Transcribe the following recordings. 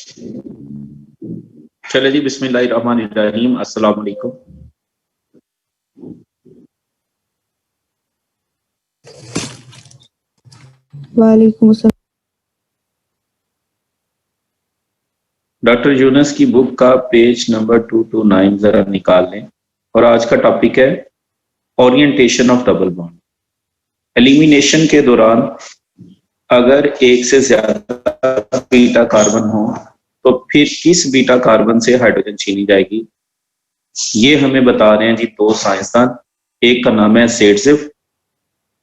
चले जी, बिस्मिल्लाहिर्रहमानिर्रहीम। अस्सलाम वालेकुम। वालेकुम अस्सलाम। डॉक्टर यूनस की बुक का पेज नंबर 229 जरा निकाल लें। और आज का टॉपिक है orientation of double bond. Elimination के दौरान अगर एक से ज्यादा बीटा कार्बन हो तो फिर किस बीटा कार्बन से हाइड्रोजन छीनी जाएगी, ये हमें बता रहे हैं जी दो साइंसदान। एक का नाम है सेडजिफ,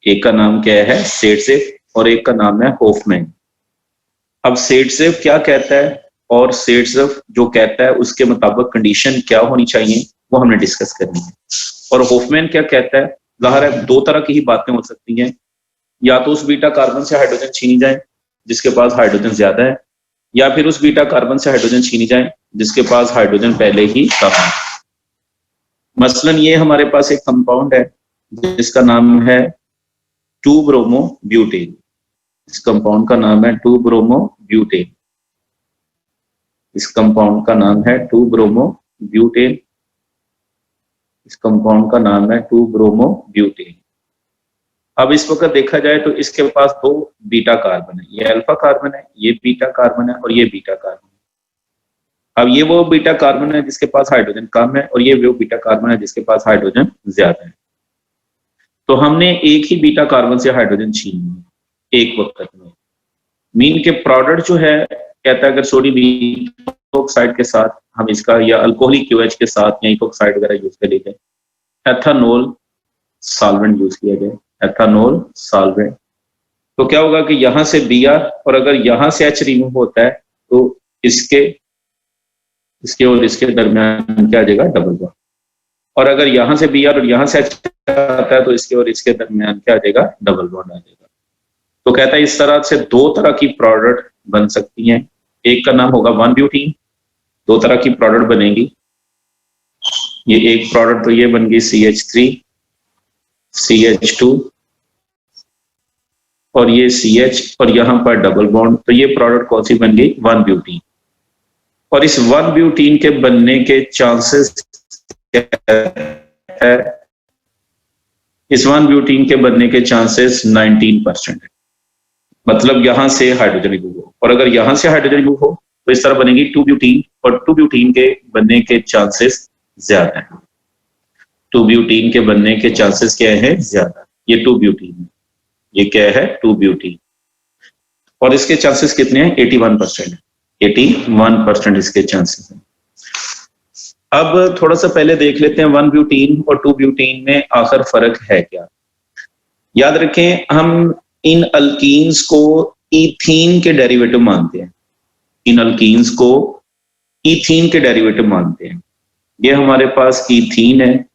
एक का नाम क्या है सेडजिफ, और एक का नाम है होफमैन। अब सेडजिफ क्या कहता है और सेडजिफ जो कहता है उसके मुताबिक कंडीशन क्या होनी चाहिए वो हमने डिस्कस करनी है। और होफमैन क्या कहता है, जाहिर है दो तरह की ही बातें हो सकती हैं, या तो उस बीटा कार्बन से हाइड्रोजन छीनी जाए जिसके पास हाइड्रोजन ज्यादा है, या फिर उस बीटा कार्बन से हाइड्रोजन छीनी जाए जिसके पास हाइड्रोजन पहले ही कम है। मसलन ये हमारे पास एक कंपाउंड है जिसका नाम है 2 ब्रोमो ब्यूटेन। इस कंपाउंड का नाम है 2 ब्रोमो ब्यूटेन। इस कंपाउंड का नाम है 2 ब्रोमो ब्यूटेन। इस कंपाउंड का नाम है 2 ब्रोमो ब्यूटेन। अब इस वक्त देखा जाए तो इसके पास दो बीटा कार्बन है, ये अल्फा कार्बन है, ये बीटा कार्बन है, और ये बीटा कार्बन है। अब ये वो बीटा कार्बन है जिसके पास हाइड्रोजन कम है, और ये वो बीटा कार्बन है जिसके पास हाइड्रोजन ज्यादा है। तो हमने एक ही बीटा कार्बन से हाइड्रोजन छीनी है एक वक्त में। मीन के प्रोडक्ट जो है कहता है अगर सोडियम इथोक्साइड के साथ हम इसका या अल्कोहलिक क्यूएच के साथ या इथोक्साइड वगैरह यूज कर लीजिए, एथानॉल सॉल्वेंट यूज किया जाए, एथानॉल सॉल्वेंट, तो क्या होगा कि यहां से Br और अगर यहां से H रिमूव होता है तो इसके और इसके दरमियान क्या आ जाएगा, डबल बॉन्ड। और अगर यहां से Br और यहां से H आता है तो इसके और इसके दरमियान क्या आ जाएगा, डबल बॉन्ड आ जाएगा। तो कहता है इस तरह से दो तरह की प्रोडक्ट बन सकती हैं। एक का नाम होगा 1 ब्यूटीन, दो तरह की प्रोडक्ट बनेगी। ये एक प्रोडक्ट तो ये बन गई CH3 CH2 और ये CH और यहां पर डबल बॉन्ड, तो ये प्रोडक्ट कौन सी बन गई, 1 ब्यूटीन। और इस 1 ब्यूटीन के बनने के चांसेस है, इस 1 ब्यूटीन के बनने के चांसेस 19% है। मतलब यहां से हाइड्रोजन रिमूव हो, और अगर यहां से हाइड्रोजन रिमूव हो तो इस तरह बनेगी 2 ब्यूटीन, और 2 ब्यूटीन के बनने के चांसेस ज्यादा है। 2 ब्यूटीन के बनने के चांसेस क्या है, ज्यादा। ये 2 ब्यूटीन है, ये क्या है 2 ब्यूटीन, और इसके चांसेस कितने हैं, 81% है। 81% इसके चांसेस हैं। अब थोड़ा सा पहले देख लेते हैं 1 ब्यूटीन और 2 ब्यूटीन में आखिर फर्क है क्या। याद रखें हम इन अल्कीन्स को इथीन के डेरिवेटिव मानते हैं, इन अल्कीन्स को इथीन के डेरिवेटिव मानते हैं। ये हमारे पास इथीन है,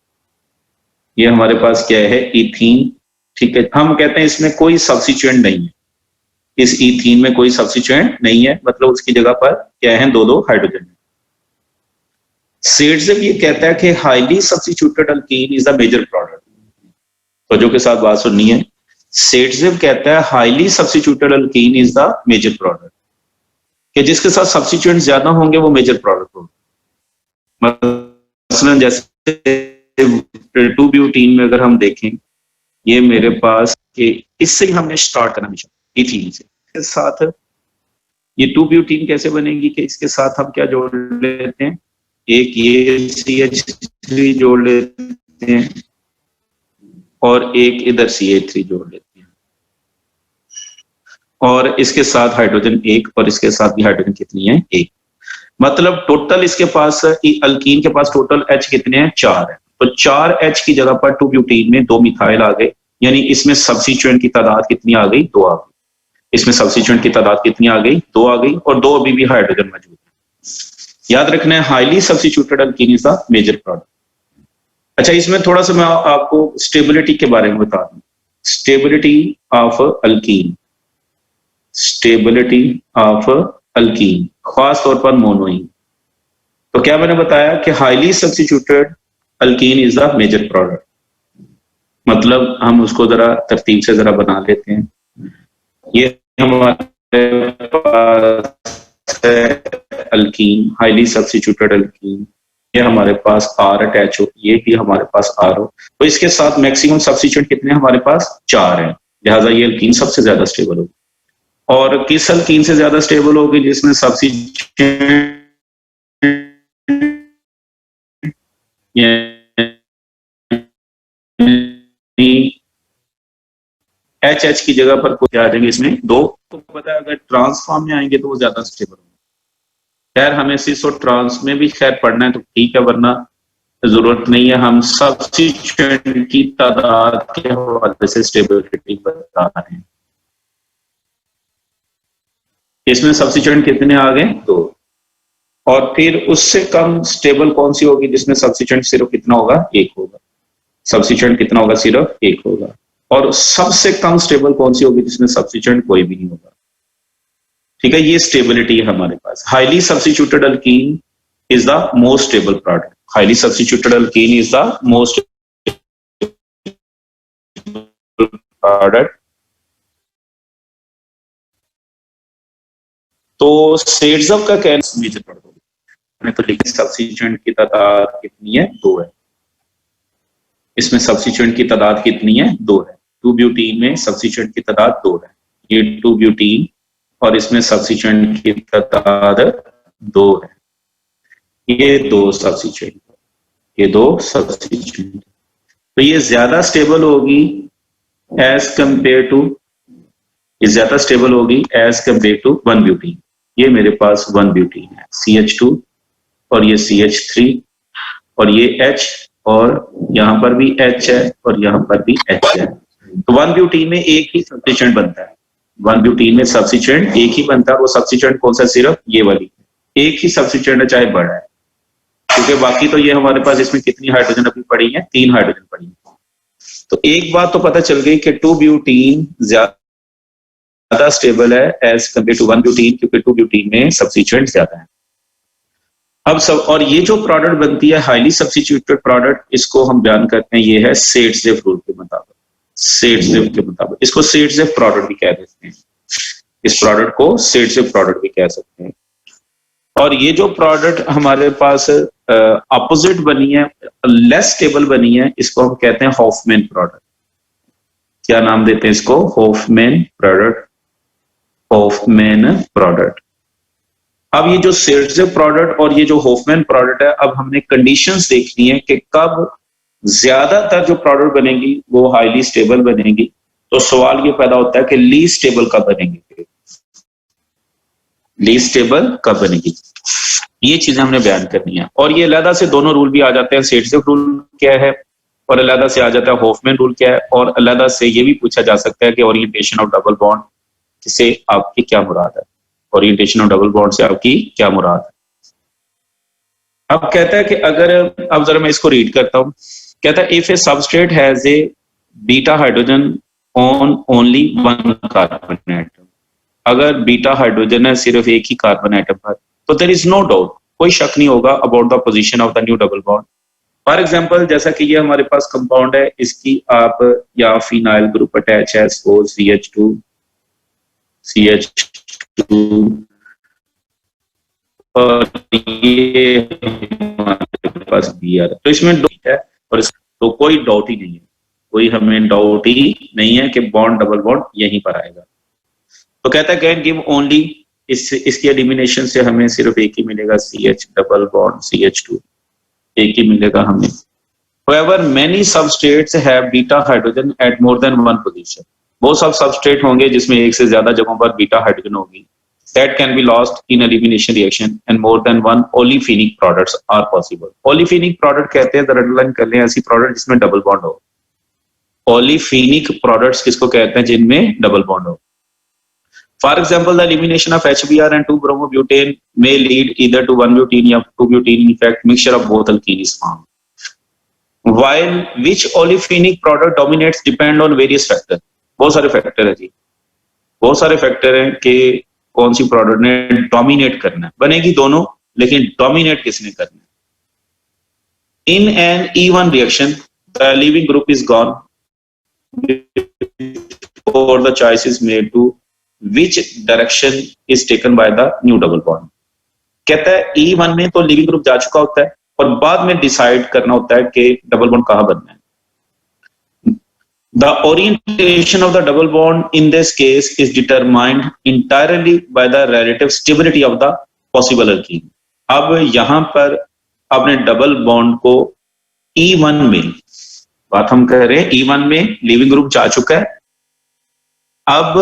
ये हमारे पास क्या है, इथीन, ठीक है। हम कहते हैं इसमें कोई सब्स्टिट्यूएंट नहीं है, इस इथीन में कोई सब्स्टिट्यूएंट नहीं है, मतलब उसकी जगह पर क्या है, दो दो हाइड्रोजन है। सेडजिफ ये कहता है कि highly substituted alkene is the major product. तो जो के साथ बात सुननी है, सेडजिफ कहता है highly substituted alkene is the major product, कि जिसके साथ सब्स्टिट्यूएंट ज्यादा होंगे वो मेजर प्रोडक्ट होगा। मसलन जैसे 2 ब्यूटीन में अगर हम देखें, ये मेरे पास कि इससे ही हमने स्टार्ट करना मिशन इथीन से, इसके साथ ये 2 ब्यूटीन कैसे बनेगी कि इसके साथ हम क्या जोड़ लेते हैं, एक ये CH3 जोड़ लेते हैं और एक इधर CH3 जोड़ लेते हैं, और इसके साथ हाइड्रोजन एक, और इसके साथ भी हाइड्रोजन कितनी है, एक। मतलब टोटल इसके पास अल्कीन के पास टोटल H कितने हैं, 4 है। तो 4 H की जगह पर 2 ब्यूटीन में 2 मिथाइल आ गए, यानी इसमें सब्स्टिट्यूएंट की तादाद कितनी आ गई, 2 आ गई। इसमें सब्स्टिट्यूएंट की तादाद कितनी आ गई, 2 आ गई, और 2 अभी भी हाइड्रोजन मौजूद है। याद रखना है highly substituted alkene is the major product. अच्छा, इसमें थोड़ा सा मैं आपको स्टेबिलिटी के बारे में बता दूं। Stability of alkene, stability of alkene, खास तौर पर मोनोइन। तो क्या मैंने बताया कि highly substituted alkene is the major product. मतलब हम उसको जरा तरतीब से जरा बना लेते हैं। ये हमारे पास अल्कीन, हाईली सब्स्टिट्यूटेड अल्कीन, ये हमारे पास आर अटैच हो, ये भी हमारे पास आर हो, तो इसके साथ मैक्सिमम सब्स्टिट्यूएंट कितने हमारे पास 4 हैं, लिहाजा ये अल्कीन सबसे ज्यादा स्टेबल होगी। और किस अल्कीन से ज्यादा स्टेबल होगी? जिसमें सब्स्टिट्यूएंट एच एच की जगह पर कोई आ जाएंगे इसमें दो, तो पता है अगर ट्रांसफॉर्म में आएंगे तो वो ज्यादा स्टेबल होंगे। खैर हमें सिस और ट्रांस में भी खैर पढ़ना है तो ठीक है, वरना जरूरत नहीं है। हम सब्स्टिट्यूएंट की तादाद के हवाले से स्टेबिलिटी बता रहे हैं। इसमें सब्स्टिट्यूएंट कितने आ गए? 2। और फिर उससे कम स्टेबल कौन सी होगी? जिसमें सब्स्टिट्यूएंट सिर्फ कितना होगा? 1 होगा। सब्स्टिट्यूएंट कितना होगा? सिर्फ 1 होगा। और सबसे कम स्टेबल कौन सी होगी? जिसमें सब्स्टिट्यूएंट कोई भी नहीं होगा। ठीक है, ये स्टेबिलिटी है हमारे पास। Highly substituted alkene is the most stable product. Highly substituted alkene is the most product. तो सेड्सअप का क्या मेजर पढ़ दोगे? मैंने तो लिखा सब्स्टिट्यूएंट की तादाद कितनी है? 2 है। इसमें सब्स्टिट्यूएंट की तादाद कितनी है? 2 है। 2-ब्यूटीन में सब्स्टिट्यूएंट की तादाद 2 है। ये 2-ब्यूटीन और इसमें सब्स्टिट्यूएंट की तादाद 2 है। ये 2 सब्स्टिट्यूएंट, ये 2 सब्स्टिट्यूएंट, तो ये ज्यादा स्टेबल होगी एज कंपेयर टू, ये ज्यादा स्टेबल होगी एज कंपेयर टू 1-ब्यूटीन। ये मेरे पास 1-ब्यूटीन है, CH2 और ये CH3 और ये H और यहां पर भी H है और यहां पर भी H है। तो 1-ब्यूटीन में एक ही सब्स्टिट्यूएंट बनता है। 1-ब्यूटीन में सब्स्टिट्यूएंट एक ही बनता है। वो सब्स्टिट्यूएंट कौन सा? सिर्फ ये वाली, एक ही सब्स्टिट्यूएंट है, चाहे बड़ा है, क्योंकि बाकी तो ये हमारे पास इसमें कितनी हाइड्रोजन अभी पड़ी है? 3 हाइड्रोजन पड़ी है। तो एक बात तो पता चल गई कि 2-ब्यूटीन ज्यादा स्टेबल है एज कंपेयर टू 1-ब्यूटीन, क्योंकि 2-ब्यूटीन में सब्स्टिट्यूएंट ज्यादा है। अब सब, और ये जो प्रोडक्ट बनती है हाईली सब्स्टिट्यूटेड प्रोडक्ट, इसको हम बयान करते हैं, ये है सेड्सजेव रूल के मुताबिक। सेड्सजेव के मुताबिक इसको सेड्सजेव प्रोडक्ट भी कह देते हैं। इस प्रोडक्ट को सेड्सजेव प्रोडक्ट भी कह सकते हैं। और ये जो प्रोडक्ट हमारे पास अपोजिट बनी है, लेस स्टेबल बनी है, इसको हम कहते हैं हॉफमैन प्रोडक्ट। क्या नाम देते हैं इसको? Hofmann product. Hofmann product. अब ये जो सेड्सजेव प्रोडक्ट और ये जो हॉफमैन प्रोडक्ट है, अब हमने कंडीशंस देखनी है कि कब ज्यादातर जो प्रोडक्ट बनेगी वो हाईली स्टेबल बनेगी। तो सवाल ये पैदा होता है कि लीस्ट स्टेबल कब बनेगी? लीस्ट स्टेबल कब बनेगी? ये चीजें हमने बयान करनी है। और ये अलहदा से दोनों रूल भी आ जाते हैं। सेड्सजेव रूल क्या है और अलहदा से आ जाता है हॉफमैन रूल क्या है। और अलहदा से ये भी पूछा जा सकता है कि ओरिएंटेशन ऑफ डबल बॉन्ड से आपकी क्या मुराद है? ओरिएंटेशन ऑफ डबल बॉन्ड से आपकी क्या मुराद है? अब कहता है कि अगर, अब जरा मैं इसको रीड करता हूं। कहता है if A substrate has a beta hydrogen on only 1 carbon atom, अगर बीटा हाइड्रोजन है सिर्फ एक ही कार्बन एटम पर, तो देयर इज नो डाउट, कोई शक नहीं होगा about the position of the new double bond. For example, जैसा कि ये हमारे पास कंपाउंड है, इसकी आप या फिनाइल ग्रुप अटैच है, सपोज CH2 और ये हमारे पास Br, तो इसमें डाउट है और तो कोई डाउट ही नहीं है, कोई हमें डाउट ही नहीं है कि बॉन्ड डबल बॉन्ड यहीं पर आएगा। तो कहता है कैन गिव ओनली, इसकी एलिमिनेशन से हमें सिर्फ एक ही मिलेगा, CH डबल बॉन्ड CH2, एक ही मिलेगा हमें। However, many substrates have beta hydrogen at more than one position. वो सब सबस्ट्रेट होंगे जिसमें एक से ज्यादा जगहों पर बीटा हाइड्रोजन होगी। That can be lost in elimination reaction and more than one olefinic products are possible. Olefinic product कहते हैं, जरा अंडरलाइन कर लें, ऐसी प्रोडक्ट जिसमें डबल बॉन्ड हो। Olefinic products किसको कहते हैं? जिनमें डबल बॉन्ड हो। For example, the elimination of HBr and 2-bromobutane may lead either to 1-butene or 2-butene. In fact, mixture of both alkene is formed. While which olefinic product dominates depend on various factors. बहुत सारे factor है जी, बहुत सारे factor हैं कि कौन सी product ने dominate करना है। बनेगी दोनों, लेकिन डोमिनेट किसने करना है? In an E1 reaction, the leaving group is gone before the choice is made to which direction is taken by the new double bond. कहता है E1 में तो लिविंग ग्रुप जा चुका होता है और बाद में डिसाइड करना होता है कि डबल बॉन्ड कहां बनना है. The orientation of the double bond in this case is determined entirely by the relative stability of the possible alkene. अब यहां पर आपने डबल बॉन्ड को E1 में, बात हम कह रहे हैं E1 में लिविंग ग्रुप जा चुका है. अब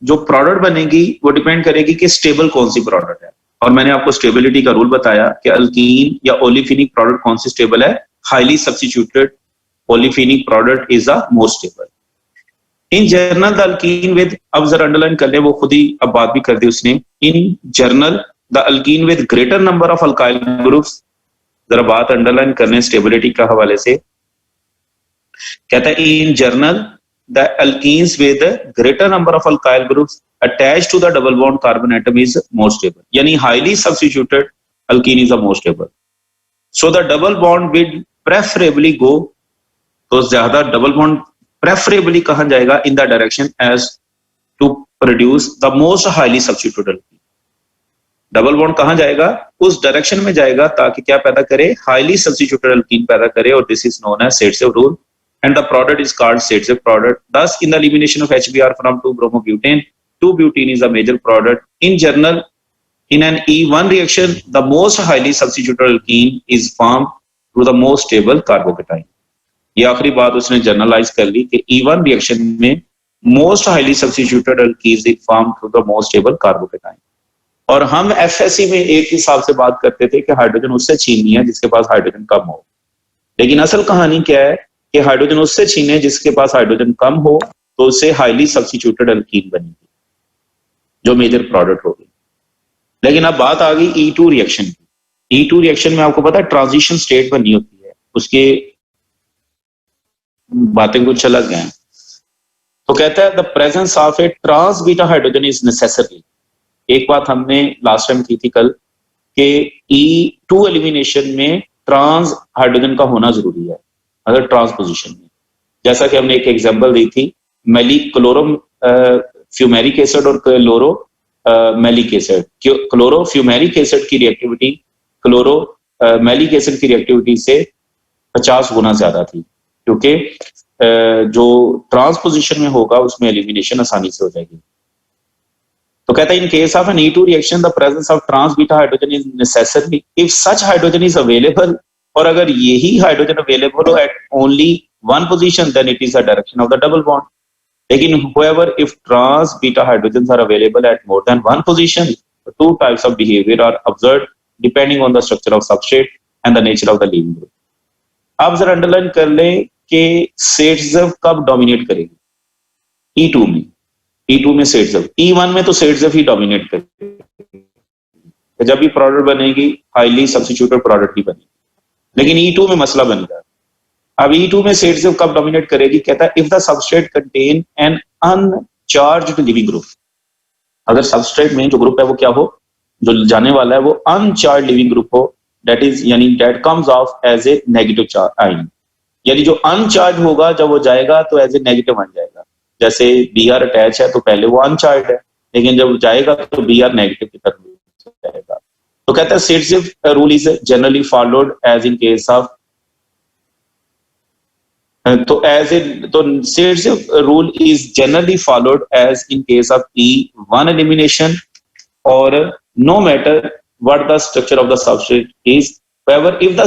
जो प्रोडक्ट बनेगी वो डिपेंड करेगी कि स्टेबल कौन सी प्रोडक्ट है. और मैंने आपको स्टेबिलिटी का रूल बताया कि अल्कीन या ओलिफिनिक प्रोडक्ट कौन सी स्टेबल है. Highly substituted olefinic product is the most stable. In general the alkene with, अब जरा अंडरलाइन कर ले, वो खुद ही अब बात भी कर दी उसने. इन general the alkene with greater number of alkyl groups, जरा बात अंडरलाइन करने स्टेबिलिटी का हवाले से. कहता है in general the alkenes with greater number of alkyl groups attached to the double bond carbon atom is more stable. यानी highly substituted alkene is the more stable. So the double bond with preferably go, तो ज्यादा double bond preferably कहा जाएगा in the direction as to produce the most highly substituted alkene. Double bond कहां जाएगा, उस direction में जाएगा ताकि क्या पैदा करे, हाईली सब्स्टिट्यूटेड अल्कीन पैदा करे. और this is known as Saytzeff rule and the product is called Sedsev product. Thus, in the elimination of HBr from 2-bromobutane, 2-butene is a major product. In general, in an E1 reaction, the most highly substituted alkene is formed through the most stable carbocation. ये आखिरी बात उसने generalise कर ली कि E1 reaction में most highly substituted alkenes is form through the most stable carbocation. और हम FSc में एक हिसाब से बात करते थे कि हाइड्रोजन उससे छीननी है जिसके पास हाइड्रोजन कम हो. लेकिन असल कहानी क्या है कि हाइड्रोजन उससे छीने जिसके पास हाइड्रोजन कम हो, तो उससे हाईली सब्स्टिट्यूटेड अल्कीन बनेगी जो मेजर प्रोडक्ट होगी. लेकिन अब बात आ गई E2 रिएक्शन की. E2 रिएक्शन में आपको पता है ट्रांजिशन स्टेट बननी होती है, उसके बातें कुछ अलग हैं. तो कहता है the presence of a trans beta hydrogen is necessary. एक बात हमने लास्ट टाइम की थी कल कि E2 एलिमिनेशन में ट्रांस हाइड्रोजन का होना जरूरी है अगर ट्रांसपोजिशन में. जैसा कि हमने एक एग्जांपल दी थी, क्लोरो फ्यूमेरिक एसिड और chloro malic acid. Chloro fumaric acid की रिएक्टिविटी क्लोरो मेलिक एसिड की रिएक्टिविटी से 50 गुना ज्यादा थी, क्योंकि जो ट्रांसपोजिशन में होगा उसमें एलिमिनेशन आसानी से हो जाएगी. तो कहता है in case of an E2 reaction the presence of trans beta hydrogen is necessary if such hydrogen is available. और अगर यही हाइड्रोजन अवेलेबल हो at only one position then it is the direction of the double bond. लेकिन however if trans beta hydrogens are available at more than one position, the two types of behavior are observed depending on the structure of substrate and the nature of the leaving group. आप जरा underline कर लें कि सेडसेव कब dominate करेगी E2 में. E2 में सेडसेव, E1 में तो सेडसेव ही डोमिनेट करेगी. जब भी प्रोडक्ट बनेगी हाईली सब्स्टिट्यूटेड प्रोडक्ट ही बनेगी. लेकिन E2 में मसला बन गया. अब E2 में सेडसेव कब डोमिनेट करेगी, कहता है if the substrate contain an uncharged leaving group. अगर सबस्ट्रेट में जो ग्रुप है वो क्या हो, जो जाने वाला है वो अनचार्ज लिविंग ग्रुप हो, दैट इज यानी that comes off as a negative charge ion. यानी जो अनचार्ज होगा जब वो जाएगा तो एज ए नेगेटिव बन जाएगा. जैसे Br अटैच है तो पहले वो अनचार्ज है, लेकिन जब जाएगा तो Br नेगेटिव की तरफ जाएगा. तो कहता है Saytzeff rule is generally followed as in case of, तो Saytzeff rule is generally followed as in case of E1 elimination और no matter what the structure of the substrate is. however if the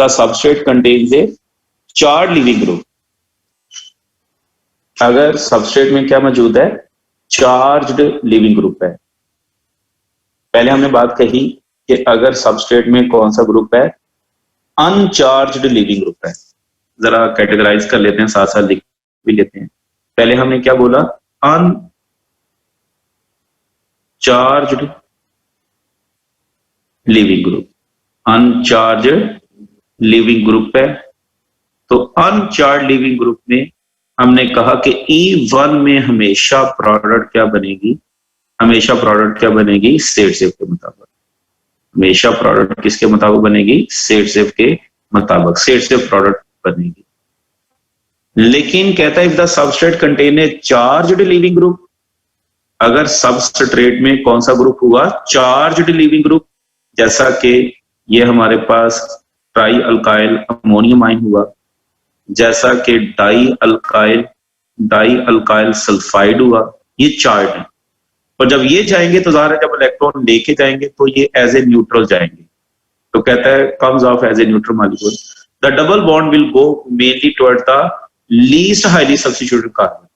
substrate contains a charged living group, अगर substrate में क्या मौजूद है, charged leaving group है. पहले हमने बात कही कि अगर सबस्ट्रेट में कौन सा ग्रुप है, अनचार्ज्ड लिविंग ग्रुप है. जरा कैटेगराइज कर लेते हैं, साथ साथ लिख भी लेते हैं. पहले हमने क्या बोला, uncharged leaving group. Uncharged leaving group है. तो अनचार्ज्ड लिविंग ग्रुप में हमने कहा कि E1 में हमेशा प्रोडक्ट क्या बनेगी, हमेशा प्रोडक्ट क्या बनेगी, सेडसेव के मुताबिक. हमेशा प्रोडक्ट किसके मुताबिक बनेगी, सेडसेव के मुताबिक सेडसेव प्रोडक्ट बनेगी. लेकिन कहता है if the substrate contain a charged living group, अगर सबस्ट्रेट में कौन सा ग्रुप हुआ, चार्ज्ड लीविंग ग्रुप, जैसा कि ये हमारे पास ट्राई अल्काइल अमोनियम आयन हुआ, जैसा कि डाई अल्काइल सल्फाइड हुआ, ये चार्ज है। और जब ये जाएंगे तो ज़ाहिर है जब इलेक्ट्रॉन लेके जाएंगे तो ये एज ए न्यूट्रल जाएंगे, तो कहता है comes off as a neutral molecule. The double bond will go mainly toward the least highly substituted carbon.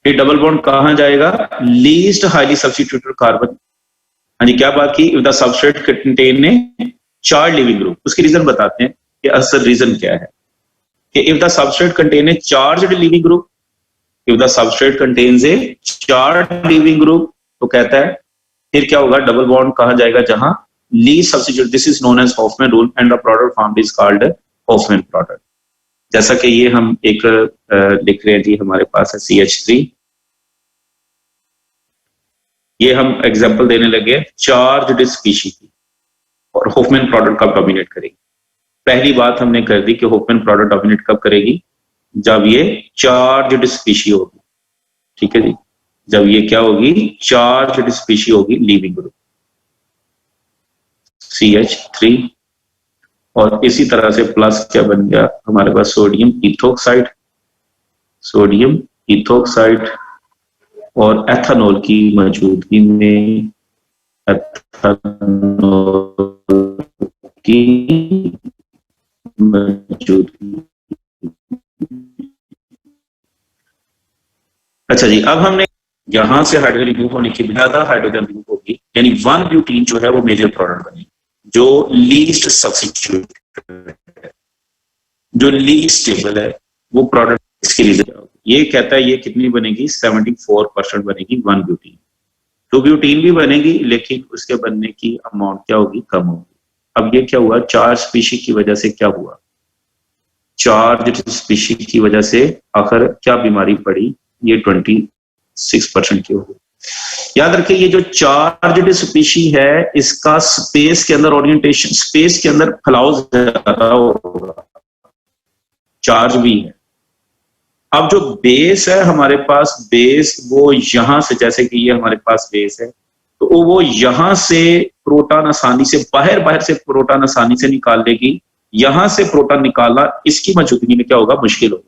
ये डबल बॉन्ड कहां जाएगा, लीस्ट हाईली सब्स्टिट्यूटेड कार्बन। हाँ जी, क्या बात की, if the substrate contain a charge leaving group. उसकी reason बताते हैं कि असल रीजन क्या है कि if the substrate contain a charged leaving group, if the substrate contains A charged leaving group, तो कहता है फिर क्या होगा, डबल बॉन्ड कहां जाएगा, जहां least substitute. This is known as Hofmann rule and the product formed is called Hofmann product. जैसा कि ये हम एक लिख रहे हैं जी, हमारे पास है CH3, ये हम एग्जांपल देने लगे चार्ज्ड स्पीशीज की, और हॉफमैन प्रोडक्ट कब डोमिनेट करेगी। पहली बात हमने कर दी कि हॉफमैन प्रोडक्ट डोमिनेट कब करेगी, जब ये चार्ज्ड स्पीशी होगी। ठीक है जी, जब ये क्या होगी, चार्ज्ड स्पीशी होगी, लीविंग ग्रुप CH3। और इसी तरह से प्लस क्या बन गया हमारे पास, सोडियम इथोक्साइड, और एथेनॉल की मौजूदगी में अच्छा जी, अब हमने यहां से हाइड्रोजन रिमूव होने की ज्यादा हाइड्रोजन रिमूव होगी, यानी 1 ब्यूटीन जो है वो मेजर प्रोडक्ट बनेगी, जो लीस्ट सब्स्टिट्यूट, जो लीस्ट स्टेबल है वो प्रोडक्ट। इसके रीजन ये कहता है ये कितनी बनेगी, 74% बनेगी 1 ब्यूटीन। 2 ब्यूटीन भी बनेगी लेकिन उसके बनने की अमाउंट क्या होगी, कम होगी। अब ये क्या हुआ, चार्ज स्पीशी की वजह से क्या हुआ, चार्ज स्पीशी की वजह से आखिर क्या बीमारी पड़ी, ये 26% की होगी। याद रखिए ये जो चार्ज्ड स्पीशी है इसका स्पेस के अंदर ओरिएंटेशन, स्पेस के अंदर फैलाव ज्यादा होगा, चार्ज भी है। अब जो बेस है हमारे पास, बेस वो यहां से, जैसे कि ये हमारे पास बेस है, तो वो यहां से प्रोटॉन आसानी से बाहर से प्रोटॉन आसानी से निकाल लेगी। यहां से प्रोटॉन निकालना इसकी मौजूदगी में क्या होगा, मुश्किल होगा।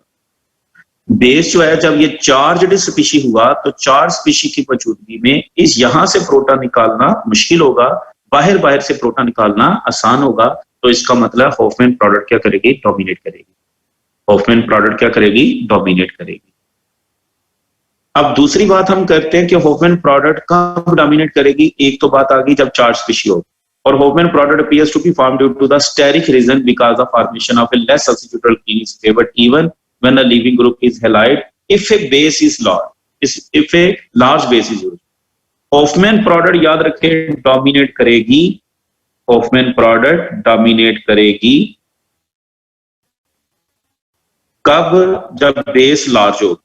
बेस जो है जब ये चार्ज्ड स्पीशी हुआ तो चार्ज स्पीशी की मौजूदगी में इस यहां से प्रोटॉन निकालना मुश्किल होगा, बाहर से प्रोटॉन निकालना आसान होगा। तो इसका मतलब हॉफमैन प्रोडक्ट क्या करेगी, डोमिनेट करेगी। हॉफमैन प्रोडक्ट क्या करेगी, डोमिनेट करेगी। अब दूसरी बात हम करते हैं कि हॉफमैन प्रोडक्ट कब डोमिनेट करेगी। एक तो बात आ गई जब चार्ज स्पीशी होगी, और Hofmann product appears to be formed due to the steric reason because of formation of a less substitutable in its favor even when the leaving group is halide if a base is large, if a large base is used। Hofmann product याद रखें dominate करेगी, Hoffmann product dominate करेगी कब, जब base large हो।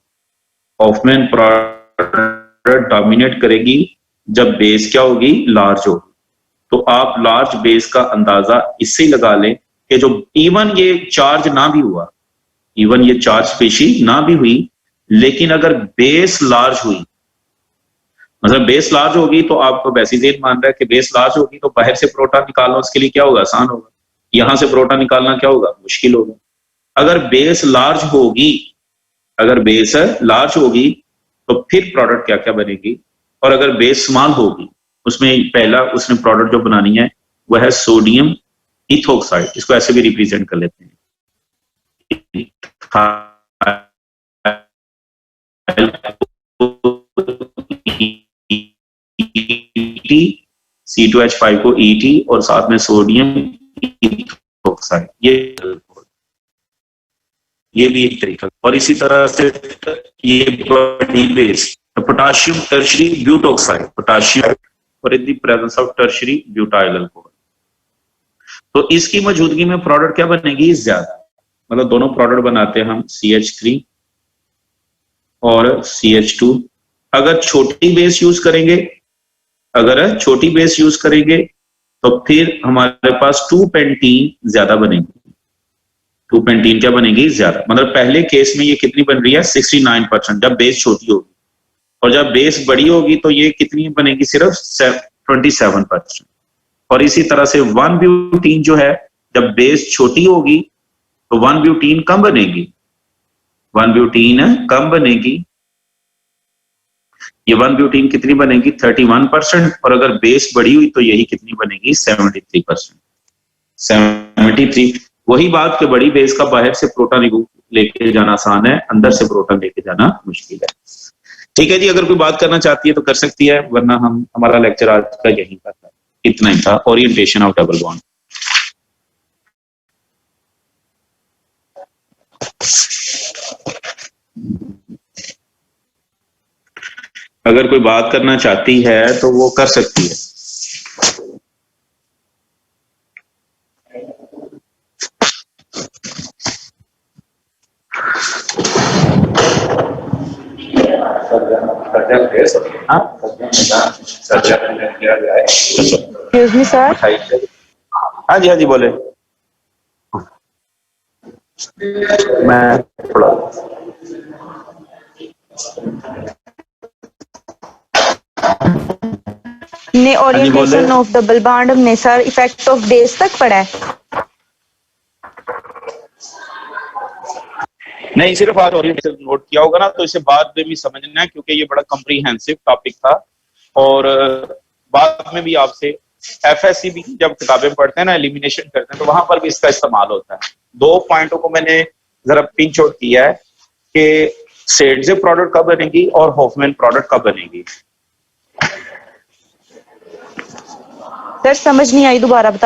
Hoffmann product dominate करेगी जब base क्या होगी, लार्ज होगी। तो आप लार्ज बेस का अंदाजा इससे लगा लें कि जो इवन ये चार्ज ना भी हुआ, इवन ये चार्ज स्पीशी ना भी हुई, लेकिन अगर बेस लार्ज हुई, मतलब बेस लार्ज होगी, तो आपको बेसिजेन मान रहा है कि बेस लार्ज होगी तो बाहर से प्रोटॉन निकालना उसके लिए क्या होगा, आसान होगा। यहां से प्रोटॉन निकालना क्या होगा, मुश्किल होगा। अगर बेस लार्ज होगी, अगर बेस लार्ज होगी तो फिर प्रोडक्ट क्या क्या बनेगी। और अगर बेस स्मॉल होगी, उसमें पहला उसने प्रोडक्ट जो बनानी है वह है सोडियम इथोक्साइड। इसको ऐसे भी रिप्रेजेंट कर लेते हैं, C2H5 को ET और साथ में सोडियम इथोक्साइड, ये भी एक तरीका। और इसी तरह से ये base potassium tertiary butoxide, potassium और in the presence of tertiary butyl alcohol. तो इसकी मौजूदगी में प्रोडक्ट क्या बनेगी, ज्यादा। मतलब दोनों प्रोडक्ट बनाते हैं हम CH3 और CH2। अगर छोटी बेस यूज करेंगे, अगर छोटी बेस यूज करेंगे तो फिर हमारे पास 2 पेंटीन ज्यादा बनेगी। 2 पेंटीन क्या बनेगी, ज्यादा। मतलब पहले केस में ये कितनी बन रही है, 69% जब बेस छोटी होगी। और जब बेस बड़ी होगी तो ये कितनी बनेगी, सिर्फ 27%। और इसी तरह से 1 ब्यूटीन जो है, जब बेस छोटी होगी तो 1 ब्यूटीन कम बनेगी, 1 ब्यूटीन कम बनेगी। ये 1 ब्यूटीन कितनी बनेगी, 31%। और अगर बेस बड़ी हुई तो यही कितनी बनेगी, 73%। 73। वही बात कि बड़ी बेस का बाहर से प्रोटॉन लेके जाना आसान है, अंदर से प्रोटॉन लेके जाना मुश्किल है। ठीक है जी, अगर कोई बात करना चाहती है तो कर सकती है, वरना हमारा लेक्चर आज का यहीं पर था। इतना ही था, ओरिएंटेशन ऑफ डबल बॉन्ड। अगर कोई बात करना चाहती है तो वो कर सकती है। Excuse me, sir. हाँ जी बोले। मैं थोड़ा ने ओरिएंटेशन ऑफ डबल बॉन्ड हमने सर इफेक्ट ऑफ डेज तक पढ़ा है। नहीं, सिर्फ आज ओरिएंटेशन नोट किया होगा ना, तो इसे बाद में भी समझना है, क्योंकि ये बड़ा कॉम्प्रिहेंसिव टॉपिक था। और बाद में भी आपसे एफएससी भी जब किताबें पढ़ते हैं ना, एलिमिनेशन करते हैं, तो वहां पर भी इसका इस्तेमाल होता है। 2 पॉइंटों को मैंने जरा पिंच आउट किया है कि सेडजे प्रोडक्ट कब बनेगी और हॉफमैन प्रोडक्ट कब बनेगी। सर समझ नहीं आई, दोबारा बता।